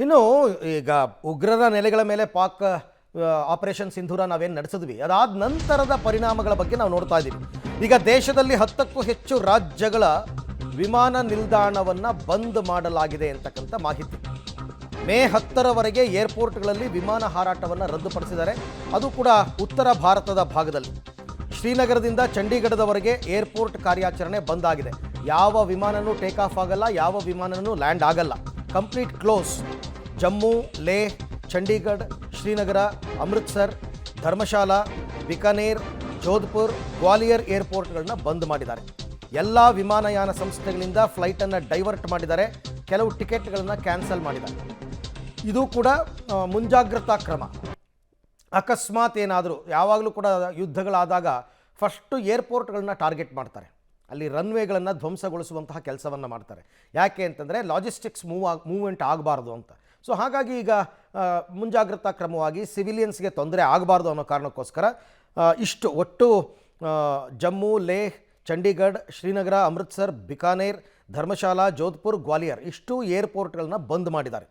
ಇನ್ನು ಈಗ ಉಗ್ರರ ನೆಲೆಗಳ ಮೇಲೆ ಪಾಕ್ ಆಪರೇಷನ್ ಸಿಂಧೂರ ನಾವೇನು ನಡೆಸಿದ್ವಿ, ಅದಾದ ನಂತರದ ಪರಿಣಾಮಗಳ ಬಗ್ಗೆ ನಾವು ನೋಡ್ತಾ ಇದ್ದೀವಿ. ಈಗ ದೇಶದಲ್ಲಿ 10ಕ್ಕೂ ಹೆಚ್ಚು ರಾಜ್ಯಗಳ ವಿಮಾನ ನಿಲ್ದಾಣವನ್ನು ಬಂದ್ ಮಾಡಲಾಗಿದೆ ಅಂತಕ್ಕಂಥ ಮಾಹಿತಿ. ಮೇ 10ರವರೆಗೆ ಏರ್ಪೋರ್ಟ್ಗಳಲ್ಲಿ ವಿಮಾನ ಹಾರಾಟವನ್ನು ರದ್ದುಪಡಿಸಿದ್ದಾರೆ. ಅದು ಕೂಡ ಉತ್ತರ ಭಾರತದ ಭಾಗದಲ್ಲಿ ಶ್ರೀನಗರದಿಂದ ಚಂಡೀಗಢದವರೆಗೆ ಏರ್ಪೋರ್ಟ್ ಕಾರ್ಯಾಚರಣೆ ಬಂದ್ ಆಗಿದೆ. ಯಾವ ವಿಮಾನನೂ ಟೇಕ್ ಆಫ್ ಆಗಲ್ಲ, ಯಾವ ವಿಮಾನನೂ ಲ್ಯಾಂಡ್ ಆಗಲ್ಲ. Complete close. ಜಮ್ಮು, ಲೇಹ್, ಚಂಡೀಗಢ, ಶ್ರೀನಗರ, ಅಮೃತ್ಸರ್, ಧರ್ಮಶಾಲಾ, ಬಿಕಾನೇರ್, ಜೋಧ್ಪುರ್, ಗ್ವಾಲಿಯರ್ ಏರ್ಪೋರ್ಟ್ಗಳನ್ನ ಬಂದ್ ಮಾಡಿದ್ದಾರೆ. ಎಲ್ಲ ವಿಮಾನಯಾನ ಸಂಸ್ಥೆಗಳಿಂದ ಫ್ಲೈಟನ್ನು ಡೈವರ್ಟ್ ಮಾಡಿದ್ದಾರೆ. ಕೆಲವು ಟಿಕೆಟ್ಗಳನ್ನು ಕ್ಯಾನ್ಸಲ್ ಮಾಡಿದ್ದಾರೆ. ಇದು ಕೂಡ ಮುಂಜಾಗ್ರತಾ ಕ್ರಮ. ಅಕಸ್ಮಾತ್ ಏನಾದರೂ ಯಾವಾಗಲೂ ಕೂಡ ಯುದ್ಧಗಳಾದಾಗ ಫಸ್ಟು ಏರ್ಪೋರ್ಟ್ಗಳನ್ನ ಟಾರ್ಗೆಟ್ ಮಾಡ್ತಾರೆ. ಅಲ್ಲಿ ರನ್ವೇಗಳನ್ನು ಧ್ವಂಸಗೊಳಿಸುವಂತಹ ಕೆಲಸವನ್ನು ಮಾಡ್ತಾರೆ. ಯಾಕೆ ಅಂತಂದರೆ ಲಾಜಿಸ್ಟಿಕ್ಸ್ ಮೂವ್ಮೆಂಟ್ ಆಗಬಾರ್ದು ಅಂತ. ಸೊ ಹಾಗಾಗಿ ಈಗ ಮುಂಜಾಗ್ರತಾ ಕ್ರಮವಾಗಿ ಸಿವಿಲಿಯನ್ಸ್ಗೆ ತೊಂದರೆ ಆಗಬಾರ್ದು ಅನ್ನೋ ಕಾರಣಕ್ಕೋಸ್ಕರ ಇಷ್ಟು ಒಟ್ಟು ಜಮ್ಮು, ಲೇಹ್, ಚಂಡೀಗಢ, ಶ್ರೀನಗರ, ಅಮೃತ್ಸರ್, ಬಿಕಾನೇರ್, ಧರ್ಮಶಾಲಾ, ಜೋಧ್ಪುರ್, ಗ್ವಾಲಿಯರ್ ಇಷ್ಟು ಏರ್ಪೋರ್ಟ್ಗಳನ್ನ ಬಂದ್ ಮಾಡಿದ್ದಾರೆ.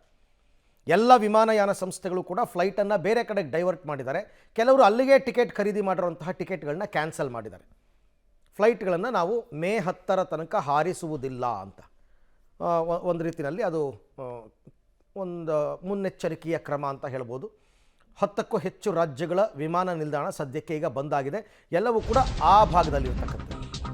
ಎಲ್ಲ ವಿಮಾನಯಾನ ಸಂಸ್ಥೆಗಳು ಕೂಡ ಫ್ಲೈಟನ್ನು ಬೇರೆ ಕಡೆಗೆ ಡೈವರ್ಟ್ ಮಾಡಿದ್ದಾರೆ. ಕೆಲವರು ಅಲ್ಲಿಗೆ ಟಿಕೆಟ್ ಖರೀದಿ ಮಾಡಿರುವಂತಹ ಟಿಕೆಟ್ಗಳನ್ನ ಕ್ಯಾನ್ಸಲ್ ಮಾಡಿದ್ದಾರೆ. ಫ್ಲೈಟ್ಗಳನ್ನು ನಾವು ಮೇ 10ರ ತನಕ ಹಾರಿಸುವುದಿಲ್ಲ ಅಂತ ಒಂದು ರೀತಿಯಲ್ಲಿ ಅದು ಒಂದು ಮುನ್ನೆಚ್ಚರಿಕೆಯ ಕ್ರಮ ಅಂತ ಹೇಳ್ಬೋದು. 10ಕ್ಕೂ ಹೆಚ್ಚು ರಾಜ್ಯಗಳ ವಿಮಾನ ನಿಲ್ದಾಣ ಸದ್ಯಕ್ಕೆ ಈಗ ಬಂದಾಗಿದೆ. ಎಲ್ಲವೂ ಕೂಡ ಆ ಭಾಗದಲ್ಲಿರ್ತಕ್ಕಂಥ